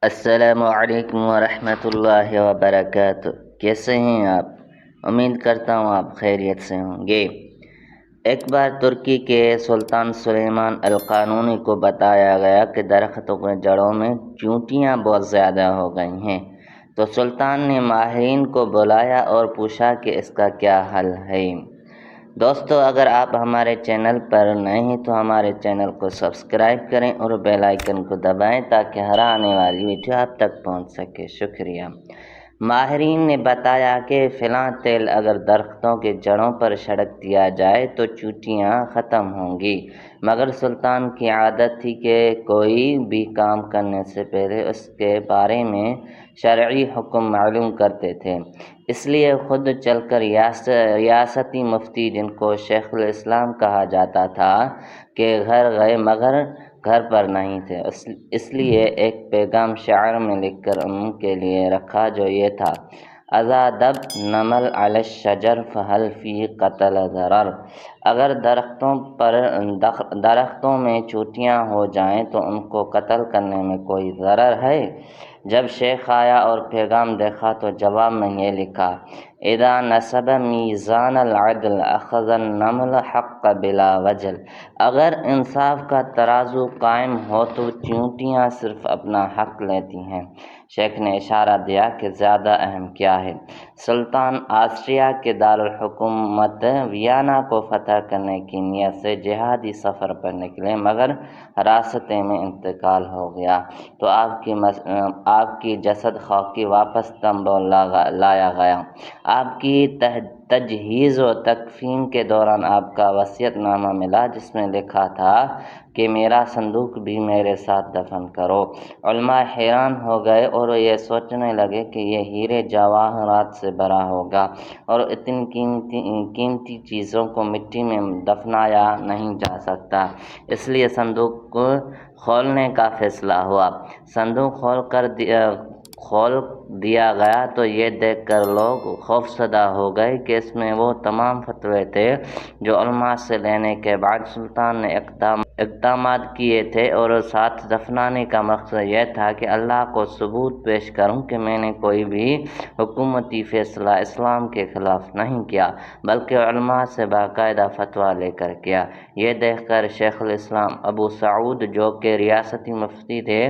السلام علیکم ورحمۃ اللہ وبرکاتہ۔ کیسے ہیں آپ؟ امید کرتا ہوں آپ خیریت سے ہوں گے۔ ایک بار ترکی کے سلطان سلیمان القانونی کو بتایا گیا کہ درختوں کے جڑوں میں چونٹیاں بہت زیادہ ہو گئی ہیں، تو سلطان نے ماہرین کو بلایا اور پوچھا کہ اس کا کیا حل ہے۔ دوستو، اگر آپ ہمارے چینل پر نئے ہیں تو ہمارے چینل کو سبسکرائب کریں اور بیل آئیکن کو دبائیں تاکہ ہر آنے والی ویڈیو آپ تک پہنچ سکے۔ شکریہ۔ ماہرین نے بتایا کہ فلاں تیل اگر درختوں کے جڑوں پر چھڑک دیا جائے تو چونٹیاں ختم ہوں گی، مگر سلطان کی عادت تھی کہ کوئی بھی کام کرنے سے پہلے اس کے بارے میں شرعی حکم معلوم کرتے تھے۔ اس لیے خود چل کر ریاستی مفتی، جن کو شیخ الاسلام کہا جاتا تھا، کہ گھر گئے مگر گھر پر نہیں تھے۔ اس لیے ایک پیغام شعر میں لکھ کر ان کے لیے رکھا جو یہ تھا: اذا دب نمل علی الشجر فہل فی قتل ضرر۔ اگر درختوں میں چونٹیاں ہو جائیں تو ان کو قتل کرنے میں کوئی ضرر ہے؟ جب شیخ آیا اور پیغام دیکھا تو جواب میں یہ لکھا: اذا نصب میزان العدل اخذ النمل حق بلا وجل۔ اگر انصاف کا ترازو قائم ہو تو چونٹیاں صرف اپنا حق لیتی ہیں۔ شیخ نے اشارہ دیا کہ زیادہ اہم کیا ہے۔ سلطان آسٹریا کے دارالحکومت ویانا کو فتح کرنے کی نیت سے جہادی سفر پر نکلے، مگر راستے میں انتقال ہو گیا تو آپ کی جسد خاکی واپس استنبول لایا گیا۔ آپ کی تجہیز و تکفین کے دوران آپ کا وصیت نامہ ملا، جس میں لکھا تھا کہ میرا صندوق بھی میرے ساتھ دفن کرو۔ علماء حیران ہو گئے اور یہ سوچنے لگے کہ یہ ہیرے جواہرات سے بھرا ہوگا اور اتنی قیمتی چیزوں کو مٹی میں دفنایا نہیں جا سکتا، اس لیے صندوق کھولنے کا فیصلہ ہوا۔ صندوق کھول دیا گیا تو یہ دیکھ کر لوگ خوفزدہ ہو گئے کہ اس میں وہ تمام فتوے تھے جو علماء سے لینے کے بعد سلطان نے اقدامات کیے تھے، اور ساتھ دفنانے کا مقصد یہ تھا کہ اللہ کو ثبوت پیش کروں کہ میں نے کوئی بھی حکومتی فیصلہ اسلام کے خلاف نہیں کیا، بلکہ علماء سے باقاعدہ فتویٰ لے کر کیا۔ یہ دیکھ کر شیخ الاسلام ابو سعود، جو کہ ریاستی مفتی تھے،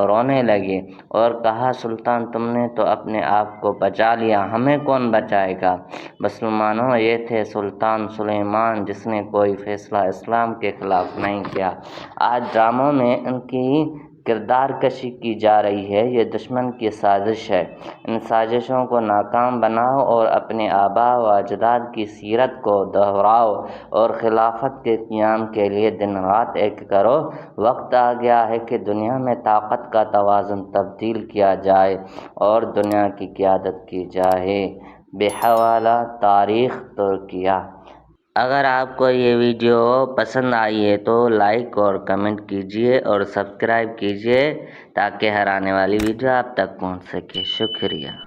رونے لگے اور کہا: سلطان، تم نے تو اپنے آپ کو بچا لیا، ہمیں کون بچائے گا؟ مسلمانوں، یہ تھے سلطان سلیمان، جس نے کوئی فیصلہ اسلام کے خلاف نہیں کیا۔ آج ڈراموں میں ان کی کردار کشی کی جا رہی ہے، یہ دشمن کی سازش ہے۔ ان سازشوں کو ناکام بناؤ اور اپنے آباء و اجداد کی سیرت کو دہراؤ اور خلافت کے قیام کے لیے دن رات ایک کرو۔ وقت آ گیا ہے کہ دنیا میں طاقت کا توازن تبدیل کیا جائے اور دنیا کی قیادت کی جائے۔ بحوالہ تاریخ ترکیہ۔ اگر آپ کو یہ ویڈیو پسند آئی ہے تو لائک اور کمنٹ کیجیے اور سبسکرائب کیجیے تاکہ ہر آنے والی ویڈیو آپ تک پہنچ سکے۔ شکریہ۔